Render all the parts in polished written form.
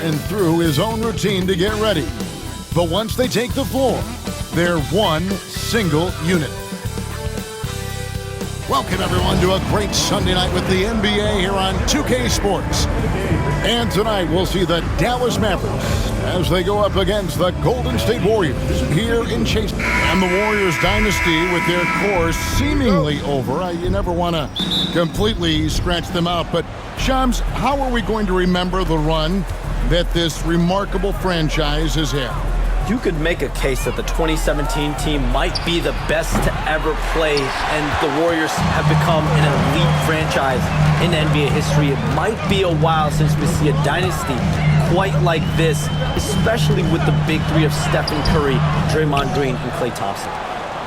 and through his own routine to get ready. But once they take the floor, they're one single unit. Welcome, everyone, to a great Sunday night with the NBA here on 2K Sports. And tonight, we'll see the Dallas Mavericks as they go up against the Golden State Warriors here in Chase. And the Warriors dynasty with their core seemingly over. You never want to completely scratch them out. But, Shams, how are we going to remember the run that this remarkable franchise has had? You could make a case that the 2017 team might be the best to ever play, and the Warriors have become an elite franchise in NBA history. It might be a while since we see a dynasty quite like this, especially with the big three of Stephen Curry, Draymond Green, and Klay Thompson.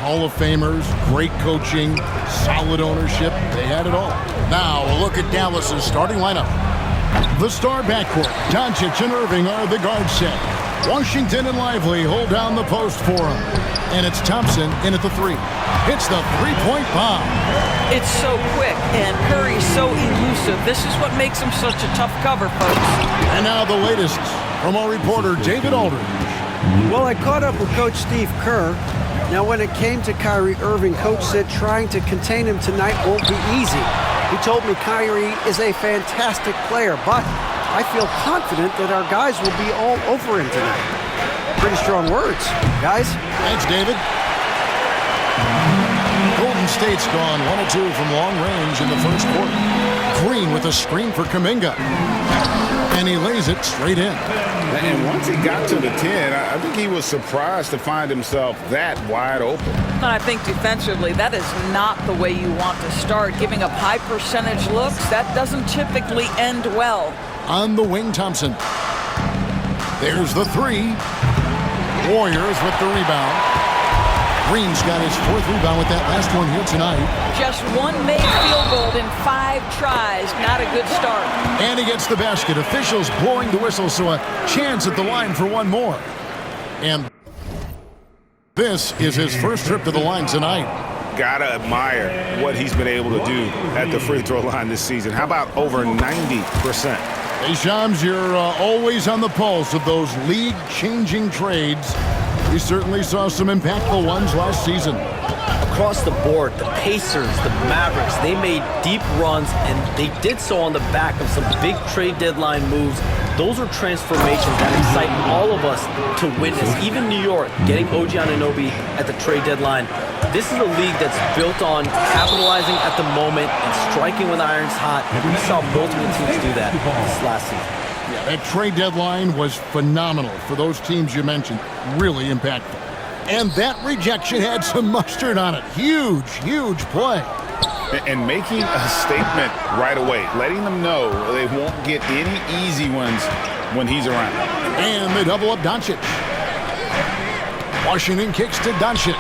Hall of Famers, great coaching, solid ownership. They had it all. Now, a look at Dallas's starting lineup. The star backcourt, Doncic and Irving are the guard set. Washington and Lively hold down the post for him. And it's Thompson in at the three. Hits the three-point bomb. It's so quick, and Curry's so elusive. This is what makes him such a tough cover, folks. And now the latest from our reporter, David Aldridge. Well, I caught up with Coach Steve Kerr. Now, when it came to Kyrie Irving, Coach said trying to contain him tonight won't be easy. He told me Kyrie is a fantastic player, but I feel confident that our guys will be all over him tonight. Pretty strong words, guys. Thanks, David. Golden State's gone 1 of 2 from long range in the first quarter. Green with a screen for Kuminga. And he lays it straight in. And once he got to the 10, I think he was surprised to find himself that wide open. And I think defensively, that is not the way you want to start. Giving up high percentage looks, that doesn't typically end well. On the wing, Thompson. There's the three. Warriors with the rebound. Green's got his 4th rebound with that last one here tonight. Just one made field goal in 5 tries. Not a good start. And he gets the basket. Officials blowing the whistle, so a chance at the line for one more. And this is his first trip to the line tonight. Gotta admire what he's been able to do at the free throw line this season. How about over 90%? Hey, Shams, you're always on the pulse of those league-changing trades. We certainly saw some impactful ones last season. Across the board, the Pacers, the Mavericks, they made deep runs, and they did so on the back of some big trade deadline moves. Those are transformations that excite all of us to witness. Even New York, getting OG Anunoby at the trade deadline. This is a league that's built on capitalizing at the moment and striking when the iron's hot. And we saw multiple teams do that this last season. Yeah, that trade deadline was phenomenal for those teams you mentioned. Really impactful. And that rejection had some mustard on it. Huge, huge play. And making a statement right away, letting them know they won't get any easy ones when he's around. And they double up Doncic. Washington kicks to Doncic.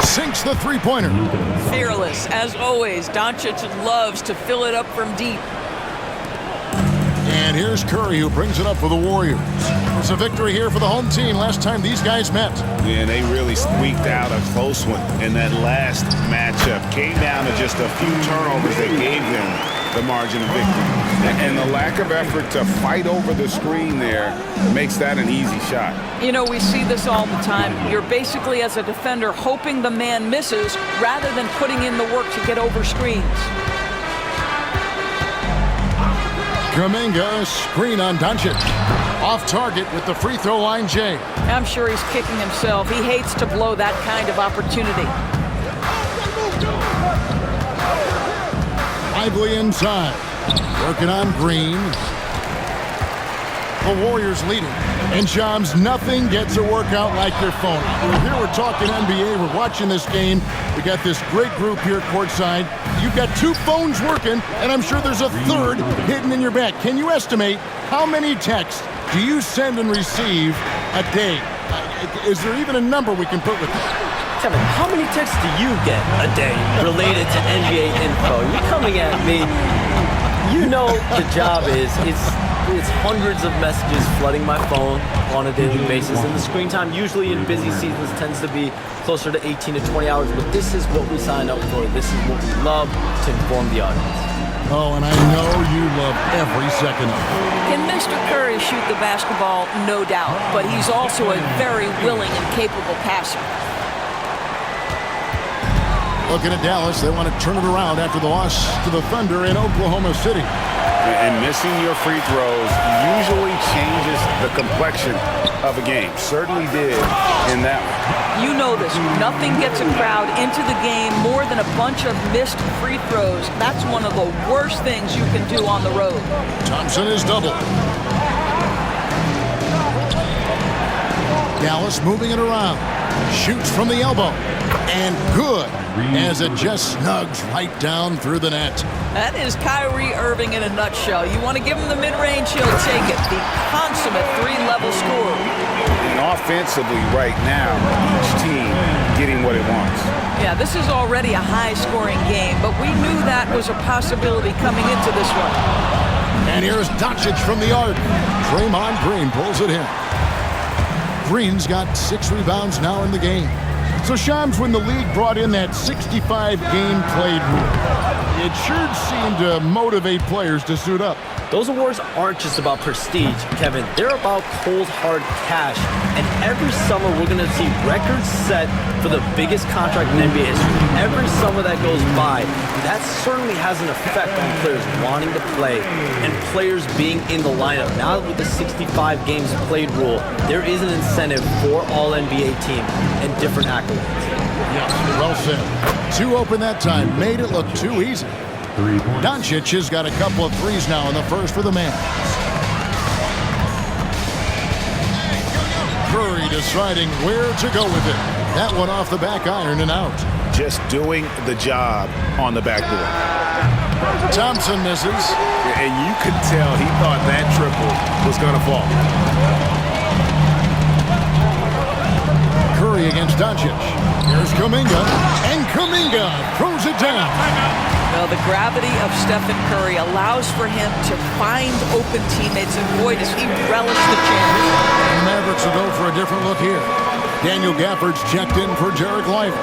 Sinks the three-pointer. Fearless, as always. Doncic loves to fill it up from deep. And here's Curry, who brings it up for the Warriors. It's a victory here for the home team last time these guys met. Yeah, they really squeaked out a close one in that last matchup. Came down to just a few turnovers that gave them the margin of victory. And the lack of effort to fight over the screen there makes that an easy shot. You know, we see this all the time. You're basically, as a defender, hoping the man misses rather than putting in the work to get over screens. Kuminga, screen on Doncic. Off target with the free throw line, Jay. I'm sure he's kicking himself. He hates to blow that kind of opportunity. Lively inside. Working on Green. The Warriors leading. And Shams, nothing gets a workout like their phone. Here we're talking NBA. We're watching this game. We got this great group here courtside. You've got 2 phones working, and I'm sure there's a 3rd hidden in your back. Can you estimate how many texts do you send and receive a day? Is there even a number we can put with that? Kevin, how many texts do you get a day related to NBA info? You're coming at me. You know the job is, it's hundreds of messages flooding my phone on a daily basis. And the screen time usually in busy seasons tends to be closer to 18 to 20 hours. But this is what we sign up for. This is what we love, to inform the audience. Oh, and I know you love every second of it. Can Mr. Curry shoot the basketball? No doubt. But he's also a very willing and capable passer. Looking at Dallas, they want to turn it around after the loss to the Thunder in Oklahoma City. And missing your free throws usually changes the complexion of a game. Certainly did in that one. You know this. Nothing gets a crowd into the game more than a bunch of missed free throws. That's one of the worst things you can do on the road. Thompson is double. Dallas moving it around. Shoots from the elbow. And good, as it just snugs right down through the net. That is Kyrie Irving in a nutshell. You want to give him the mid-range, he'll take it. The consummate three-level scorer. And offensively right now, each team getting what it wants. Yeah, this is already a high-scoring game, but we knew that was a possibility coming into this one. And here's Doncic from the arc. Draymond Green pulls it in. Green's got 6 rebounds now in the game. So, Shams, when the league brought in that 65-game played rule, it sure seemed to motivate players to suit up. Those awards aren't just about prestige, Kevin. They're about cold, hard cash. And every summer, we're going to see records set for the biggest contract in NBA history. Every summer that goes by, that certainly has an effect on players wanting to play and players being in the lineup. Now with the 65 games played rule, there is an incentive for all NBA teams and different accolades. Yes, well said. 2 open that time. Made it look too easy. Doncic has got a couple of threes now in the first for the Mavs. Curry deciding where to go with it. That one off the back iron and out. Just doing the job on the backboard. Thompson misses. And you could tell he thought that triple was going to fall. Curry against Doncic. Here's Kuminga. And Kuminga throws it down. Well, the gravity of Stephen Curry allows for him to find open teammates, and boy, does he relish the chance. The Mavericks will go for a different look here. Daniel Gafford's checked in for Jarek Lively.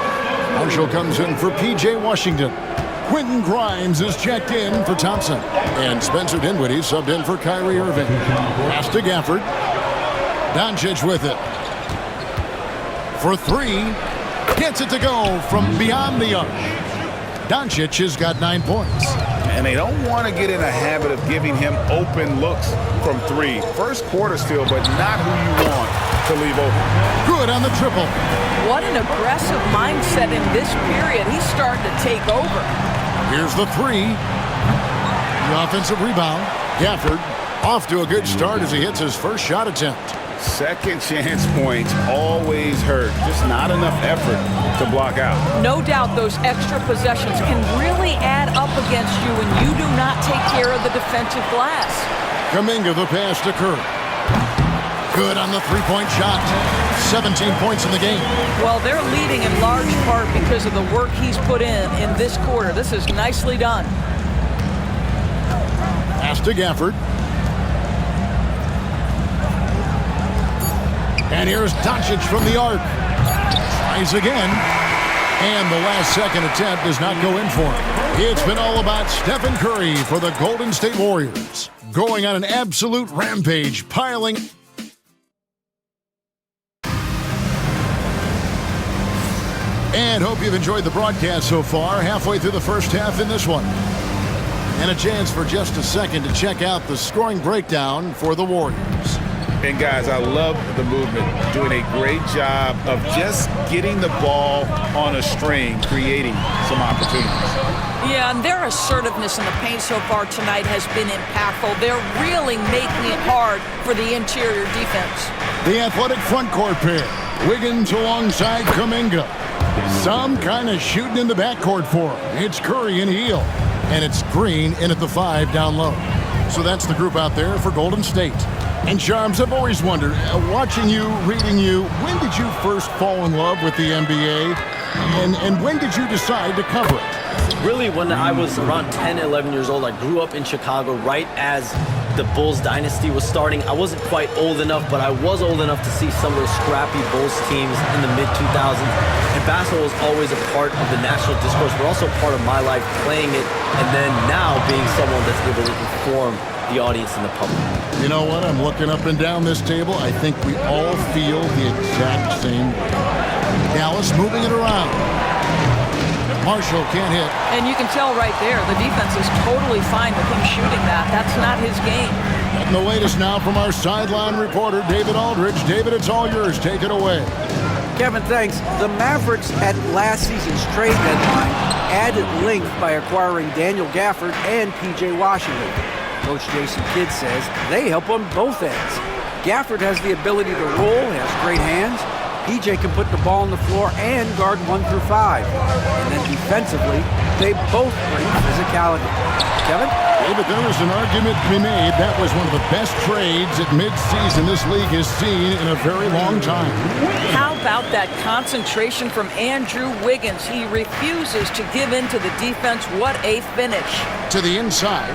Marshall comes in for P.J. Washington. Quentin Grimes is checked in for Thompson. And Spencer Dinwiddie subbed in for Kyrie Irving. Pass to Gafford. Doncic with it. For 3. Gets it to go from beyond the arc. Doncic has got 9 points. And they don't want to get in a habit of giving him open looks from 3. First quarter still, but not who you want to leave open. Good on the triple. What an aggressive mindset in this period. He's starting to take over. Here's the 3. The offensive rebound. Gafford off to a good start as he hits his first shot attempt. Second chance points always hurt. Just not enough effort to block out. No doubt those extra possessions can really add up against you when you do not take care of the defensive glass. Kuminga the pass to Curry. Good on the three-point shot. 17 points in the game. Well, they're leading in large part because of the work he's put in this quarter. This is nicely done. Pass to Gafford. And here's Doncic from the arc. Tries again. And the last second attempt does not go in for him. It's been all about Stephen Curry for the Golden State Warriors. Going on an absolute rampage, piling. And hope you've enjoyed the broadcast so far. Halfway through the first half in this one. And a chance for just a second to check out the scoring breakdown for the Warriors. And guys, I love the movement. Doing a great job of just getting the ball on a string, creating some opportunities. Yeah, and their assertiveness in the paint so far tonight has been impactful. They're really making it hard for the interior defense. The athletic front court pair. Wiggins alongside Kuminga. Some kind of shooting in the backcourt for him. It's Curry and Hield. And it's Green in at the 5 down low. So that's the group out there for Golden State. And Charms, I've always wondered, watching you, reading you, when did you first fall in love with the NBA? And when did you decide to cover it? Really, when I was around 10, 11 years old, I grew up in Chicago right as the Bulls dynasty was starting. I wasn't quite old enough, but I was old enough to see some of those scrappy Bulls teams in the mid-2000s. And basketball was always a part of the national discourse, but also part of my life playing it, and then now being someone that's able to inform the audience and the public. You know what? I'm looking up and down this table. I think we all feel the exact same. Dallas moving it around. Marshall can't hit. And you can tell right there, the defense is totally fine with him shooting that. That's not his game. And the latest now from our sideline reporter, David Aldridge. David, it's all yours. Take it away. Kevin, thanks. The Mavericks at last season's trade deadline added length by acquiring Daniel Gafford and P.J. Washington. Coach Jason Kidd says they help on both ends. Gafford has the ability to roll, has great hands. P.J. can put the ball on the floor and guard 1 through 5. And then defensively, they both bring physicality. Kevin? David, there is an argument to be made. That was one of the best trades at midseason this league has seen in a very long time. How about that concentration from Andrew Wiggins? He refuses to give in to the defense. What a finish. To the inside,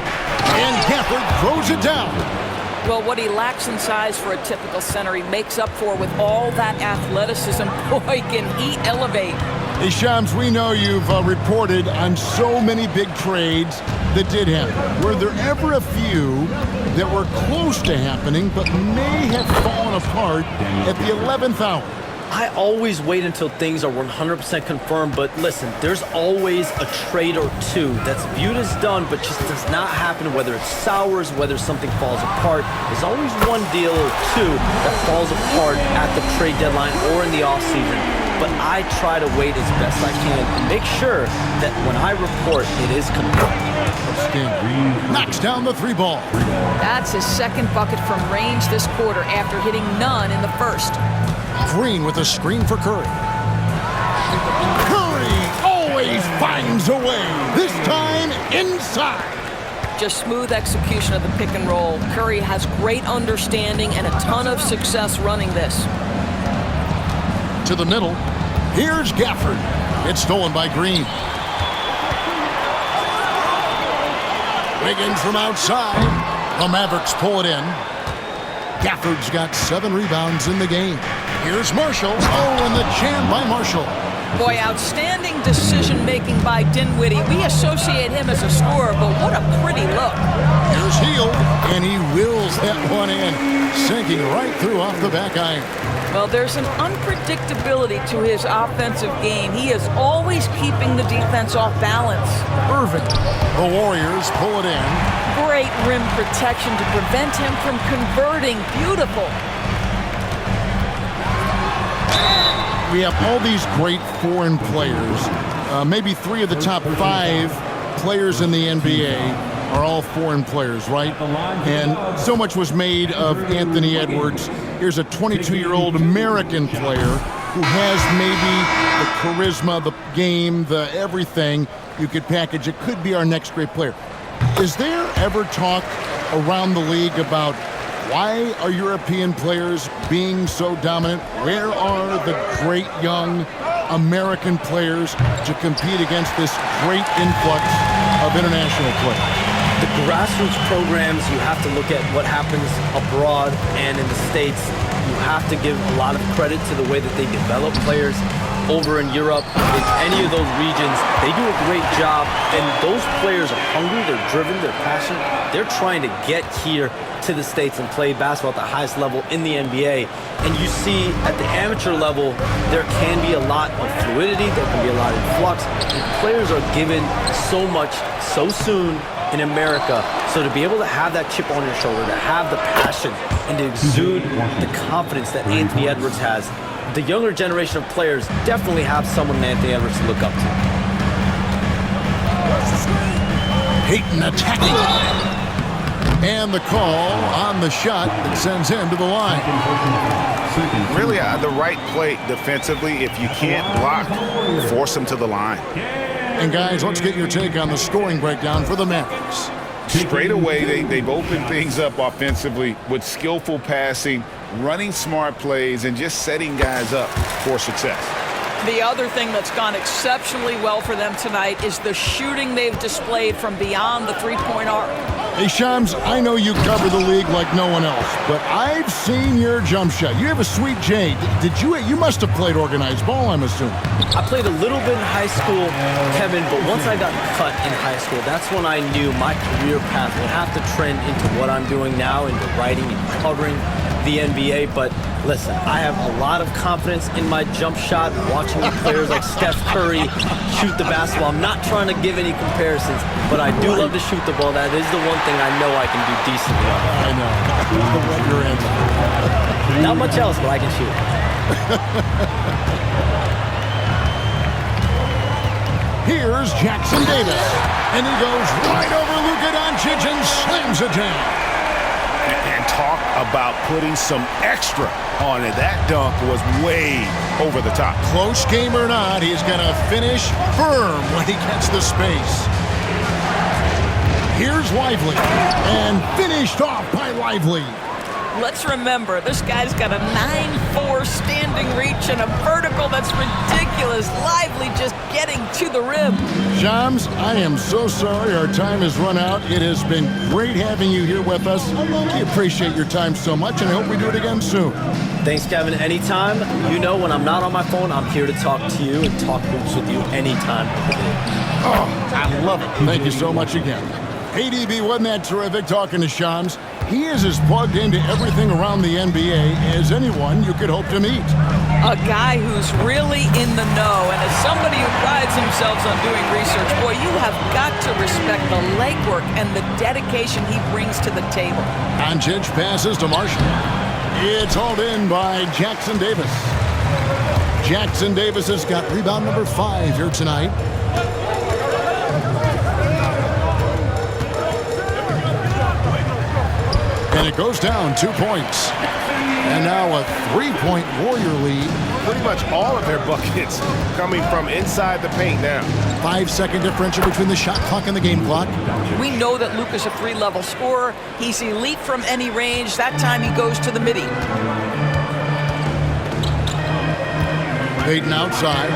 and Gafford throws it down. Well, what he lacks in size for a typical center, he makes up for with all that athleticism. Boy, can he elevate. Hey, Shams, we know you've reported on so many big trades that did happen. Were there ever a few that were close to happening but may have fallen apart at the 11th hour? I always wait until things are 100% confirmed, but listen, there's always a trade or two that's viewed as done but just does not happen, whether it sours, whether something falls apart. There's always one deal or two that falls apart at the trade deadline or in the offseason. But I try to wait as best I can and make sure that when I report, it is confirmed. Knocks down the 3 ball. That's his second bucket from range this quarter after hitting none in the first. Green with a screen for Curry. Curry always finds a way. This time inside. Just smooth execution of the pick and roll. Curry has great understanding and a ton of success running this. To the middle. Here's Gafford. It's stolen by Green. Wiggins from outside. The Mavericks pull it in. Gafford's got 7 rebounds in the game. Here's Marshall. Oh, and the jam by Marshall. Boy, outstanding decision-making by Dinwiddie. We associate him as a scorer, but what a pretty look. Here's Hield, and he wills that one in, sinking right through off the back iron. Well, there's an unpredictability to his offensive game. He is always keeping the defense off balance. Irving. The Warriors pull it in. Great rim protection to prevent him from converting. Beautiful. We have all these great foreign players. Maybe 3 of the top 5 players in the NBA are all foreign players, right? And so much was made of Anthony Edwards. Here's a 22-year-old American player who has maybe the charisma, the game, the everything you could package. It could be our next great player. Is there ever talk around the league about why are European players being so dominant? Where are the great young American players to compete against this great influx of international players? The grassroots programs, you have to look at what happens abroad and in the States. You have to give a lot of credit to the way that they develop players. Over in Europe, in any of those regions, they do a great job, and those players are hungry, they're driven, they're passionate. They're trying to get here to the States and play basketball at the highest level in the NBA. And you see at the amateur level, there can be a lot of fluidity, there can be a lot of flux, and players are given so much so soon in America. So to be able to have that chip on your shoulder, to have the passion, and to exude the confidence that Anthony Edwards has, the younger generation of players definitely have someone in Anthony Edwards to look up to. Payton attacking. And the call on the shot that sends him to the line. Really, the right play defensively. If you can't block, force him to the line. And guys, let's get your take on the scoring breakdown for the Mavericks. Straight away, they've opened things up offensively with skillful passing, running smart plays, and just setting guys up for success. The other thing that's gone exceptionally well for them tonight is the shooting they've displayed from beyond the three-point arc. Hey, Shams, I know you cover the league like no one else, but I've seen your jump shot. You have a sweet J. You must have played organized ball, I'm assuming. I played a little bit in high school, Kevin, but once I got cut in high school, that's when I knew my career path would have to trend into what I'm doing now, into writing and covering the NBA. But listen, I have a lot of confidence in my jump shot, watching players like Steph Curry shoot the basketball. I'm not trying to give any comparisons, but I do love to shoot the ball. That is the one thing I know I can do decently on. I know. What you're in. Not much else, but I can shoot. Here's Jackson Davis, and he goes right over Luka Doncic and slams it down. And talk about putting some extra on it. That dunk was way over the top. Close game or not, he's going to finish firm when he gets the space. Here's Lively, and finished off by Lively. Let's remember, this guy's got a 9'4" standing reach and a vertical that's ridiculous. Lively just getting to the rim. Shams, I am so sorry our time has run out. It has been great having you here with us. We appreciate your time so much, and I hope we do it again soon. Thanks, Kevin. Anytime. You know, when I'm not on my phone, I'm here to talk to you and talk hoops with you anytime. Oh, I love it. Thank you so much again. Hey, DB, wasn't that terrific talking to Shams? He is as plugged into everything around the NBA as anyone you could hope to meet. A guy who's really in the know, and as somebody who prides themselves on doing research, boy, you have got to respect the legwork and the dedication he brings to the table. Doncic passes to Marshall. It's hauled in by Jackson Davis. Jackson Davis has got rebound number 5 here tonight. And it goes down 2 points. And now a 3-point Warrior lead. Pretty much all of their buckets coming from inside the paint now. 5-second differential between the shot clock and the game clock. We know that Luka's a 3-level scorer. He's elite from any range. That time he goes to the midi. Payton outside.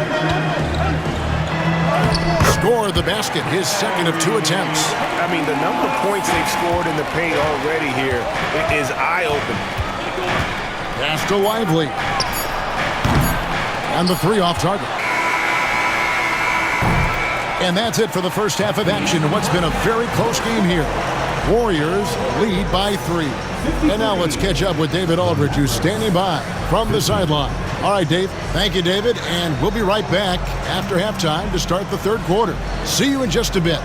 Score the basket, his second of 2 attempts. I mean, the number of points they've scored in the paint already here is eye-opening. Pass to Lively. And the 3 off target. And that's it for the first half of action in what's been a very close game here. Warriors lead by 3. And now let's catch up with David Aldridge, who's standing by from the sideline. All right, Dave. Thank you, David. And we'll be right back after halftime to start the third quarter. See you in just a bit.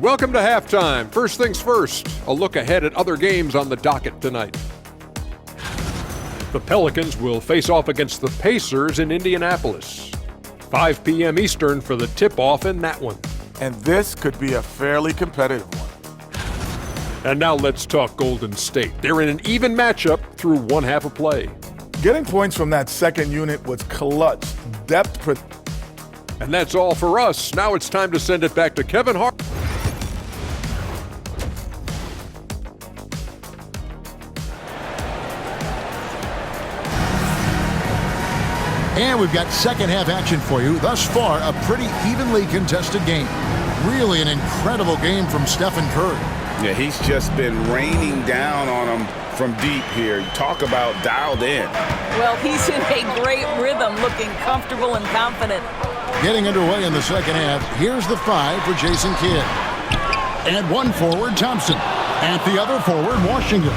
Welcome to halftime. First things first, a look ahead at other games on the docket tonight. The Pelicans will face off against the Pacers in Indianapolis. 5 p.m. Eastern for the tip-off in that one. And this could be a fairly competitive one. And now let's talk Golden State. They're in an even matchup through one half of play. Getting points from that second unit was clutch. Depth. And that's all for us. Now it's time to send it back to Kevin Hart. And we've got second half action for you. Thus far, a pretty evenly contested game. Really an incredible game from Stephen Curry. Yeah, he's just been raining down on them from deep here. Talk about dialed in. Well, he's in a great rhythm, looking comfortable and confident. Getting underway in the second half, here's the 5 for Jason Kidd. And one forward, Thompson. At the other forward, Washington.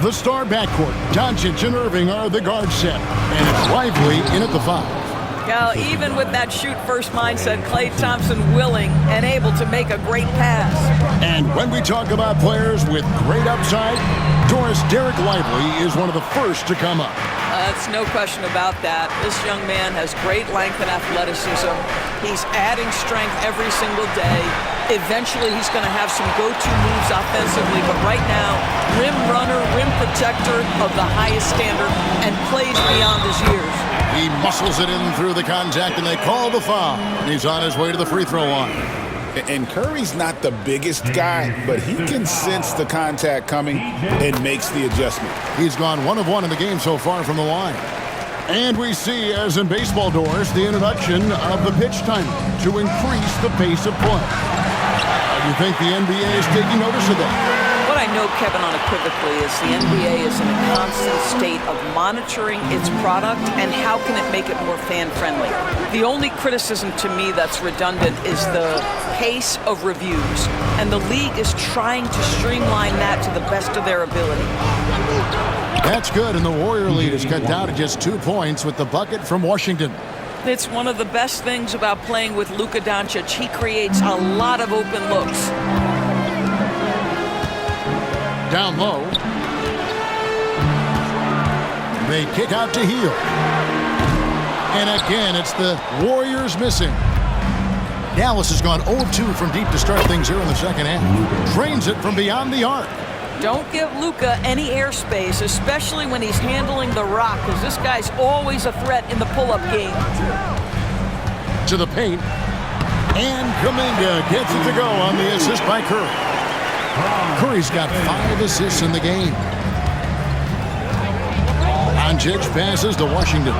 The star backcourt, Doncic and Irving are the guard set. And it's Lively in at the 5. Now, even with that shoot-first mindset, Klay Thompson willing and able to make a great pass. And when we talk about players with great upside, Derek Lively is one of the first to come up. That's no question about that. This young man has great length and athleticism. He's adding strength every single day. Eventually, he's going to have some go-to moves offensively, but right now, rim runner, rim protector of the highest standard, and plays beyond his years. He muscles it in through the contact, and they call the foul. And he's on his way to the free throw line. And Curry's not the biggest guy, but he can sense the contact coming and makes the adjustment. He's gone 1 of 1 in the game so far from the line. And we see, as in baseball doors, the introduction of the pitch timer to increase the pace of play. Do you think the NBA is taking notice of that? What I know, Kevin, unequivocally is the NBA is in a constant state of monitoring its product and how can it make it more fan-friendly. The only criticism to me that's redundant is the pace of reviews, and the league is trying to streamline that to the best of their ability. That's good, and the Warrior lead is cut down to just 2 points with the bucket from Washington. It's one of the best things about playing with Luka Doncic. He creates a lot of open looks. Down low. They kick out to Hield. And again, it's the Warriors missing. Dallas has gone 0 of 2 from deep to start things here in the second half. Drains it from beyond the arc. Don't give Luka any airspace, especially when he's handling the rock, because this guy's always a threat in the pull-up game. To the paint. And Kuminga gets it to go on the assist by Curry. Curry's got 5 assists in the game. Doncic passes to Washington.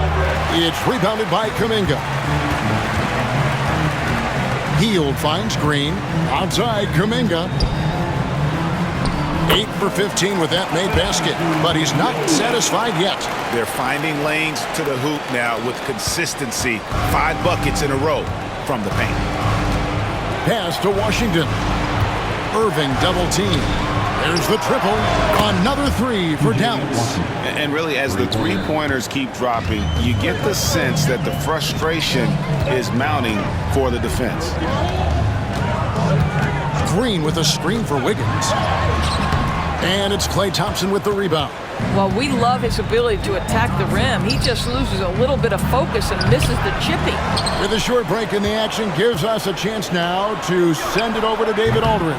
It's rebounded by Kuminga. Hield finds Green. Outside Kuminga. 8 for 15 with that made basket, but he's not satisfied yet. They're finding lanes to the hoop now with consistency. 5 buckets in a row from the paint. Pass to Washington. Irving double team. There's the triple. Another 3 for Dallas. And really, as the three-pointers keep dropping, you get the sense that the frustration is mounting for the defense. Green with a screen for Wiggins. And it's Klay Thompson with the rebound. Well, we love his ability to attack the rim. He just loses a little bit of focus and misses the chippy. With a short break in the action, gives us a chance now to send it over to David Aldridge.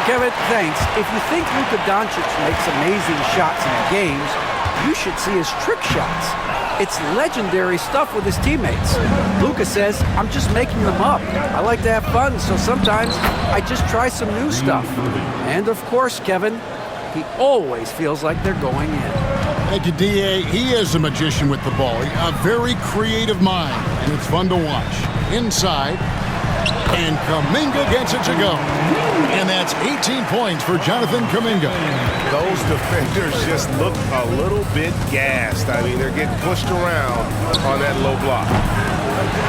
Kevin, thanks. If you think Luka Doncic makes amazing shots in games, you should see his trick shots. It's legendary stuff with his teammates. Luka says, I'm just making them up. I like to have fun, so sometimes I just try some new stuff. And of course, Kevin, he always feels like they're going in. Thank you, D.A. He is a magician with the ball. A very creative mind, and it's fun to watch. Inside, and Kuminga gets it to go. And that's 18 points for Jonathan Kuminga. Those defenders just look a little bit gassed. I mean, they're getting pushed around on that low block.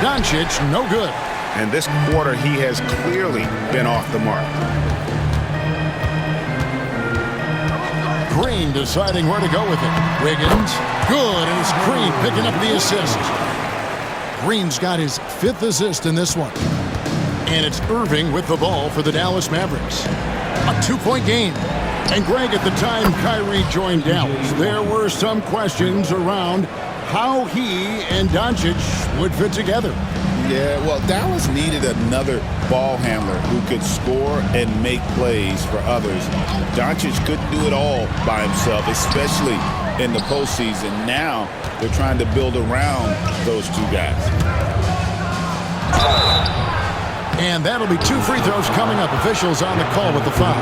Doncic, no good. And this quarter, he has clearly been off the mark. Green deciding where to go with it. Wiggins, good, and it's Green picking up the assist. Green's got his 5th assist in this one. And it's Irving with the ball for the Dallas Mavericks. A 2-point game. And Greg, at the time Kyrie joined Dallas, there were some questions around how he and Doncic would fit together. Yeah, well, Dallas needed another ball handler who could score and make plays for others. Doncic couldn't do it all by himself, especially in the postseason. Now they're trying to build around those 2 guys. And that'll be 2 free throws coming up. Officials on the call with the foul.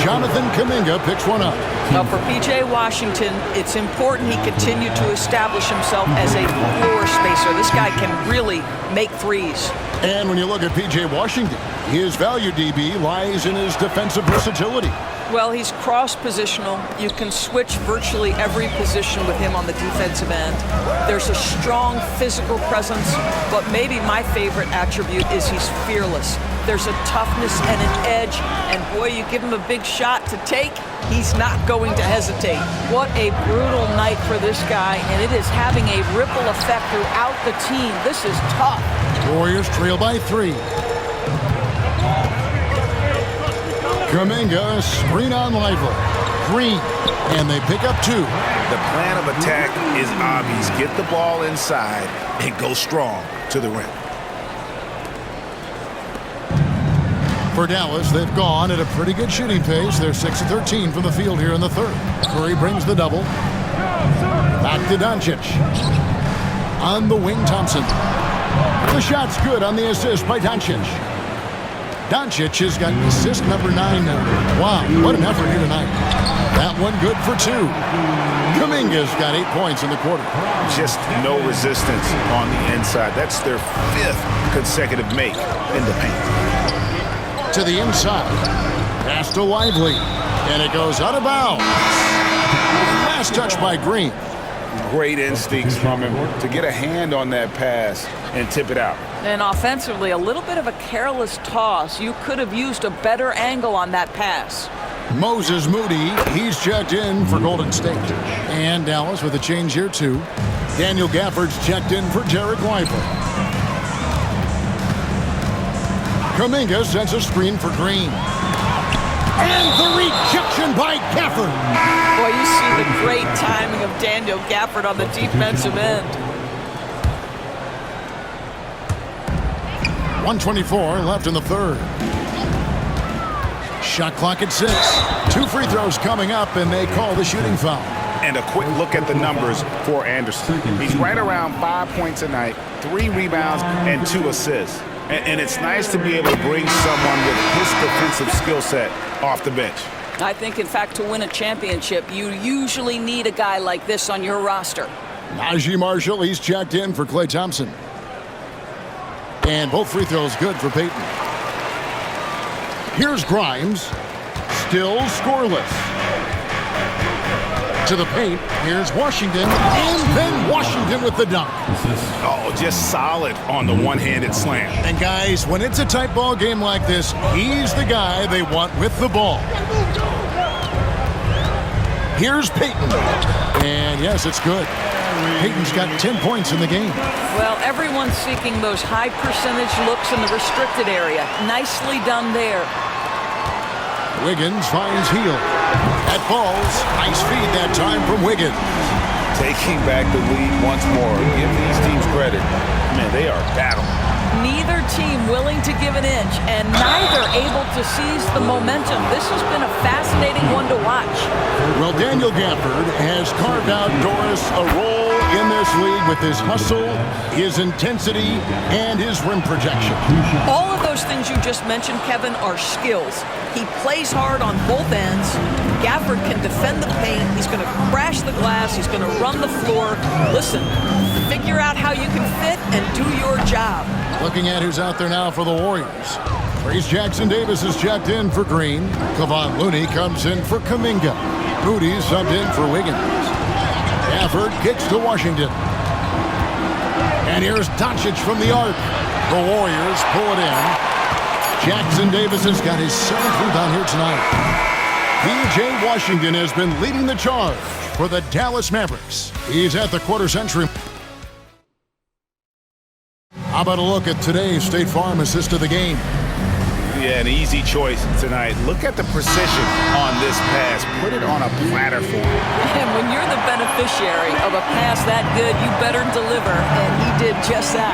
Jonathan Kuminga picks one up. Now for P.J. Washington, it's important he continue to establish himself as a floor spacer. This guy can really make threes. And when you look at P.J. Washington, his value, DB, lies in his defensive versatility. Well, he's cross-positional. You can switch virtually every position with him on the defensive end. There's a strong physical presence, but maybe my favorite attribute is he's fearless. There's a toughness and an edge, and boy, you give him a big shot to take, he's not going to hesitate. What a brutal night for this guy, and it is having a ripple effect throughout the team. This is tough. Warriors trail by 3. Kuminga, screen on Lively. Green, and they pick up 2. The plan of attack is obvious. Get the ball inside and go strong to the rim. For Dallas, they've gone at a pretty good shooting pace. They're 6 of 13 from the field here in the 3rd. Curry brings the double. Back to Doncic. On the wing, Thompson. The shot's good on the assist by Doncic. Doncic has got assist number 9 now. Wow, what an effort here tonight. That one good for 2. Kuminga's got 8 points in the quarter. Just no resistance on the inside. That's their 5th consecutive make in the paint. To the inside. Pass to Lively. And it goes out of bounds. Last touch by Green. Great instincts from him to get a hand on that pass and tip it out. And offensively, a little bit of a careless toss. You could have used a better angle on that pass. Moses Moody, he's checked in for Golden State. And Dallas with a change here too. Daniel Gafford's checked in for Derek Lively. Kuminga sends a screen for Green. And the rejection by Gafford. Boy, you see the great timing of Daniel Gafford on the defensive end. 1:24 left in the third. Shot clock at 6. 2 free throws coming up, and they call the shooting foul. And a quick look at the numbers for Anderson. He's right around 5 points a night, 3 rebounds, and 2 assists. And it's nice to be able to bring someone with his defensive skill set off the bench. I think, in fact, to win a championship, you usually need a guy like this on your roster. Najee Marshall, he's checked in for Klay Thompson. And both free throws good for Payton. Here's Grimes, still scoreless. To the paint, here's Washington, and then Washington with the dunk. Oh, just solid on the one-handed slam. And guys, when it's a tight ball game like this, he's the guy they want with the ball. Here's Payton. And yes, it's good. Payton's got 10 points in the game. Well, everyone's seeking those high percentage looks in the restricted area. Nicely done there. Wiggins finds Hield. That falls. Nice feed that time from Wiggins. Taking back the lead once more. Give these teams credit. Man, they are battling. Neither team willing to give an inch, and neither able to seize the momentum. This has been a fascinating one to watch. Well, Daniel Gafford has carved out Doris a role in this league with his hustle, his intensity, and his rim projection. All of those things you just mentioned, Kevin, are skills. He plays hard on both ends. Gafford can defend the paint. He's going to crash the glass. He's going to run the floor. Listen, figure out how you can fit and do your job. Looking at who's out there now for the Warriors. Reese Jackson-Davis is checked in for Green. Kevon Looney comes in for Kuminga. Moody subbed in for Wiggins. Gafford kicks to Washington. And here's Doncic from the arc. The Warriors pull it in. Jackson-Davis has got his 7th rebound here tonight. P.J. Washington has been leading the charge for the Dallas Mavericks. He's at the quarter century. How about a look at today's State Farm assist of the game? Yeah, an easy choice tonight. Look at the precision on this pass. Put it on a platter for him. And when you're the beneficiary of a pass that good, you better deliver, and he did just that.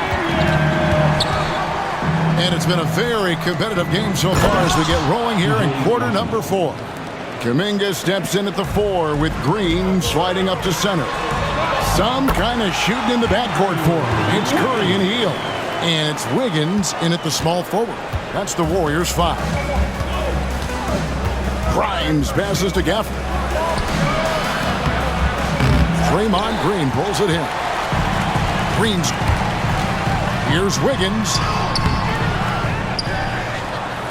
And it's been a very competitive game so far as we get rolling here in quarter number 4. Kuminga steps in at the 4 with Green sliding up to center. Some kind of shooting in the backcourt for him. It's Curry and Hield. And it's Wiggins in at the small forward. That's the Warriors' 5. Grimes passes to Gafford. Draymond Green pulls it in. Green's. Here's Wiggins.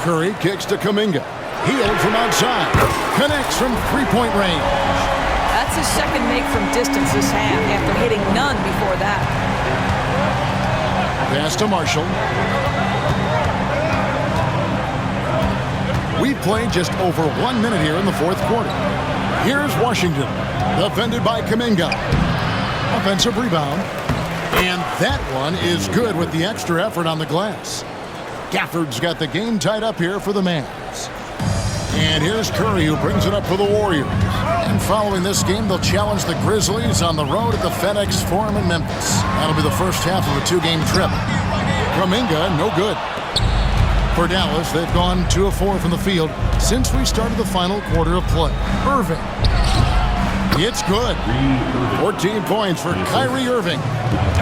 Curry kicks to Kuminga. Hield from outside. Connects from three-point range. That's his second make from distance this half after hitting none before that. Pass to Marshall. We've played just over 1 minute here in the fourth quarter. Here's Washington, defended by Kuminga. Offensive rebound. And that one is good with the extra effort on the glass. Gafford's got the game tied up here for the Mavs. And here's Curry, who brings it up for the Warriors. And following this game, they'll challenge the Grizzlies on the road at the FedEx Forum in Memphis. That'll be the first half of a 2-game trip. Kuminga, no good. For Dallas, they've gone 2 of 4 from the field since we started the final quarter of play. Irving. It's good. 14 points for Kyrie Irving.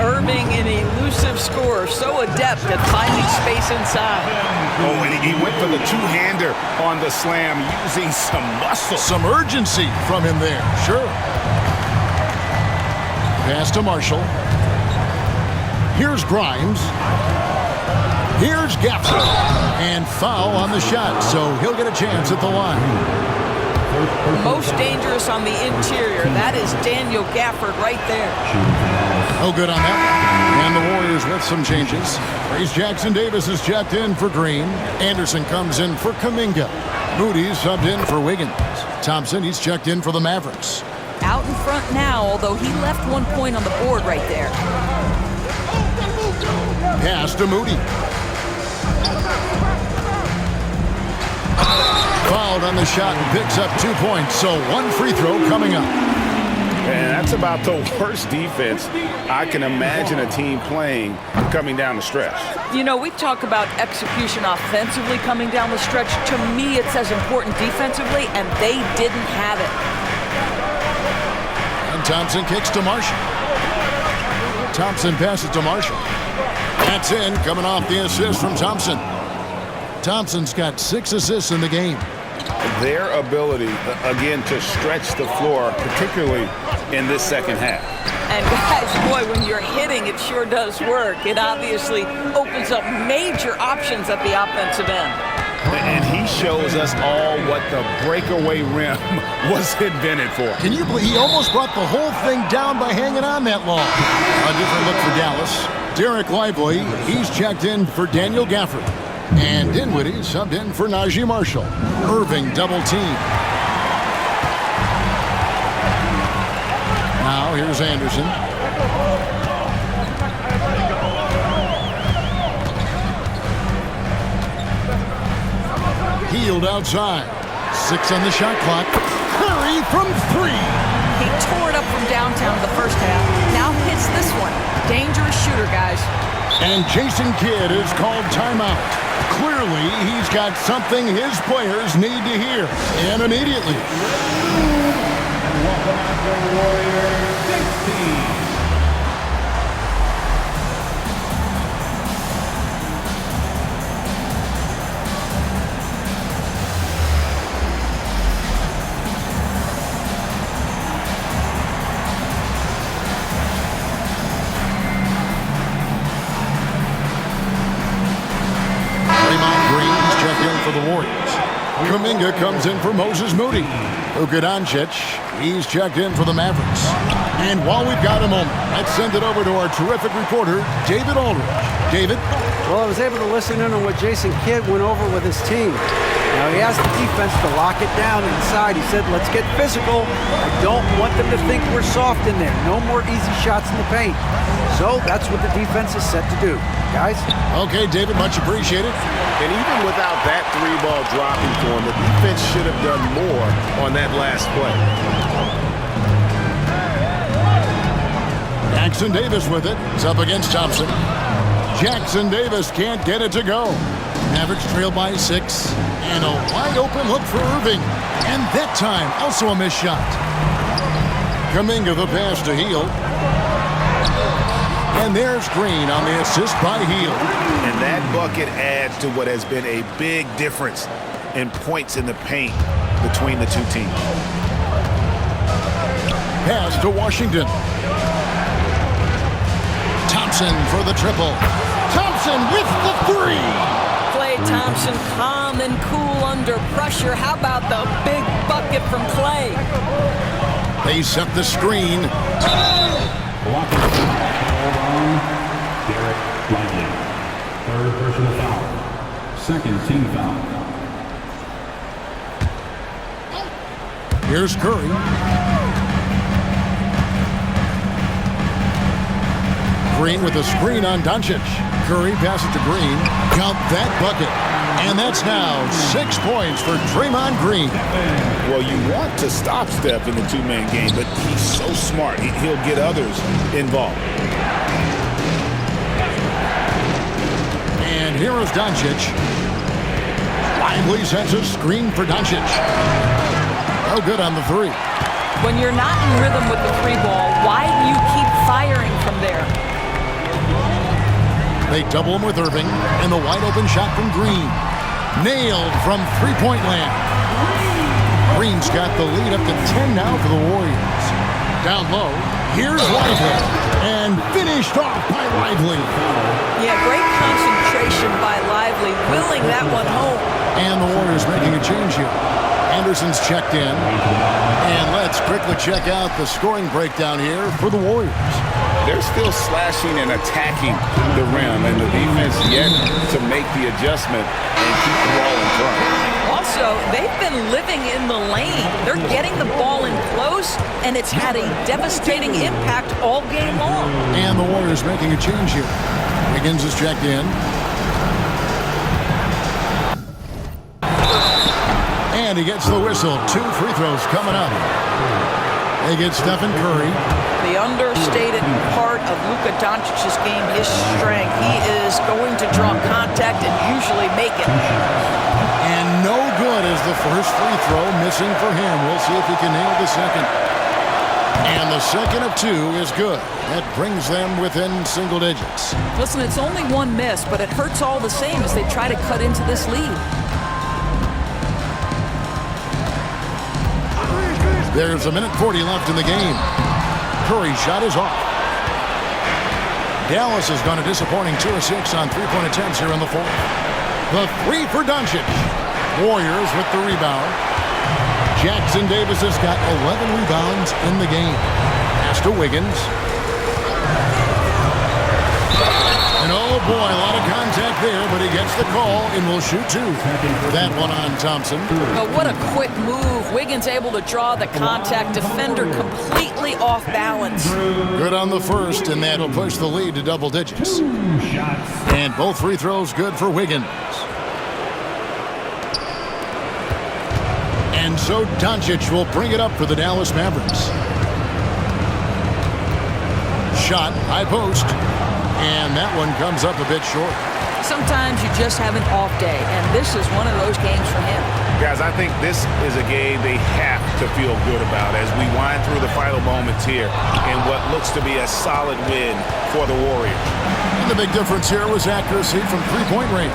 Irving, an elusive scorer, so adept at finding space inside. Oh, and he went for the two-hander on the slam using some muscle. Some urgency from him there, sure. Pass to Marshall. Here's Grimes. Here's Gafford. And foul on the shot, so he'll get a chance at the line. Most dangerous on the interior. That is Daniel Gafford right there. Oh, good on that. And the Warriors with some changes. Reese Jackson-Davis is checked in for Green. Anderson comes in for Kuminga. Moody's subbed in for Wiggins. Thompson, he's checked in for the Mavericks. Out in front now, although he left 1 point on the board right there. Pass to Moody. Fouled on the shot and picks up 2 points, so 1 free throw coming up. And that's about the worst defense I can imagine a team playing coming down the stretch. You know, we talk about execution offensively coming down the stretch. To me, it's as important defensively, and they didn't have it. And Thompson kicks to Marshall. Thompson passes to Marshall. That's in, coming off the assist from Thompson. Thompson's got 6 assists in the game. Their ability, again, to stretch the floor, particularly in this second half. And guys, boy, when you're hitting, it sure does work. It obviously opens up major options at the offensive end. And he shows us all what the breakaway rim was invented for. Can you believe he almost brought the whole thing down by hanging on that long? A different look for Dallas. Derek Lively, he's checked in for Daniel Gafford. And Dinwiddie subbed in for Najee Marshall. Irving double team. Now here's Anderson. Healed outside. 6 on the shot clock. Curry from 3. He tore it up from downtown in the first half. Now hits this one. Dangerous shooter, guys. And Jason Kidd is called timeout. Clearly, he's got something his players need to hear, and immediately. Welcome out to Warriors 16. For the Warriors. Kuminga comes in for Moses Moody. Luka Doncic, he's checked in for the Mavericks. And while we've got a moment, let's send it over to our terrific reporter, David Aldridge. David? Well, I was able to listen in on what Jason Kidd went over with his team. Now, he asked the defense to lock it down inside. He said, let's get physical. I don't want them to think we're soft in there. No more easy shots in the paint. So that's what the defense is set to do. Guys? Okay, David, much appreciated. And even without that 3-ball dropping for him, the defense should have done more on that last play. Jackson Davis with it. It's up against Thompson. Jackson Davis can't get it to go. Mavericks trail by 6. And a wide open look for Irving. And that time, also a missed shot. Kuminga the pass to Hield. And there's Green on the assist by Hield. And that bucket adds to what has been a big difference in points in the paint between the two teams. Pass to Washington. Thompson for the triple. Thompson with the 3. Klay Thompson calm and cool under pressure. How about the big bucket from Klay? They set the screen. Blocking the foul on Derek Lively. Third personal foul. Second team foul. Here's Curry. Green with a screen on Doncic. Curry passes to Green. Count that bucket. And that's now 6 points for Draymond Green. Well, you want to stop Steph in the two-man game, but he's so smart. He'll get others involved. And here is Doncic. Lively sets a screen for Doncic. Oh, good on the 3. When you're not in rhythm with the three ball, why do you keep firing from there? They double him with Irving, and the wide open shot from Green. Nailed from three-point land. Green's got the lead up to 10 now for the Warriors. Down low, here's Lively, and finished off by Lively. Yeah, great concentration by Lively, willing that one home. And the Warriors making a change here. Anderson's checked in. And let's quickly check out the scoring breakdown here for the Warriors. They're still slashing and attacking the rim, and the defense yet to make the adjustment and keep the ball in front. Also, they've been living in the lane. They're getting the ball in close, and it's had a devastating impact all game long. And the Warriors making a change here. Wiggins is checked in. And he gets the whistle. 2 free throws coming up. They get Stephen Curry. The understated part of Luka Doncic's game, his strength. He is going to draw contact and usually make it. And no good is the first free throw, missing for him. We'll see if he can nail the second. And the second of 2 is good. That brings them within single digits. Listen, it's only one miss, but it hurts all the same as they try to cut into this lead. There's 1:40 left in the game. Curry's shot is off. Dallas has gone a disappointing 2 of 6 on three-point attempts here in the fourth. The 3 for Doncic. Warriors with the rebound. Jackson Davis has got 11 rebounds in the game. Pass to Wiggins. And oh boy, a lot of contact there, but he gets the call and will shoot 2. That one on Thompson. But what a quick move. Wiggins able to draw the contact. Defender completely off balance. Good on the first, and that'll push the lead to double digits. And both free throws good for Wiggins. And so Doncic will bring it up for the Dallas Mavericks. Shot, high post. And that one comes up a bit short. Sometimes you just have an off day, and this is one of those games for him. Guys, I think this is a game they have to feel good about as we wind through the final moments here in what looks to be a solid win for the Warriors. And the big difference here was accuracy from three-point range.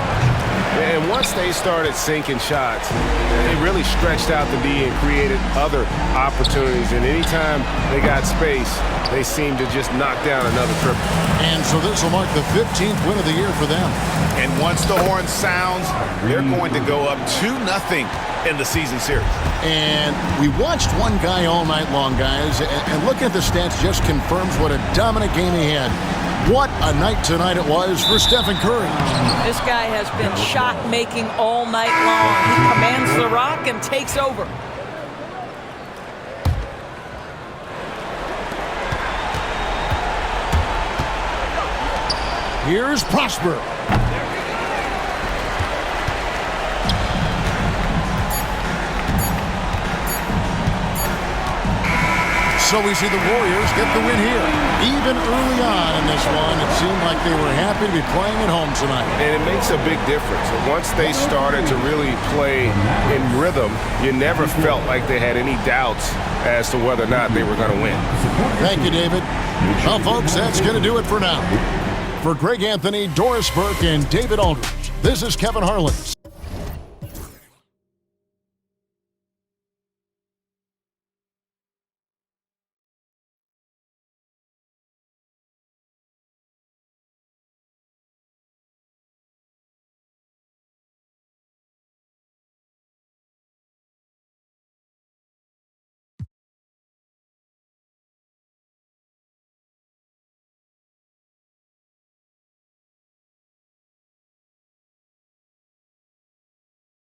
And once they started sinking shots, they really stretched out the D and created other opportunities. And anytime they got space, they seemed to just knock down another triple. And so this will mark the 15th win of the year for them. And once the horn sounds, they're going to go up 2-0 in the season series. And we watched one guy all night long, guys, and looking at the stats just confirms what a dominant game he had. What a night tonight it was for Stephen Curry. This guy has been shot-making all night long. He commands the rock and takes over. Here's Prosper. So we see the Warriors get the win here. Even early on in this one, it seemed like they were happy to be playing at home tonight. And it makes a big difference. Once they started to really play in rhythm, you never felt like they had any doubts as to whether or not they were going to win. Thank you, David. Well, folks, that's going to do it for now. For Greg Anthony, Doris Burke, and David Aldridge, this is Kevin Harlan.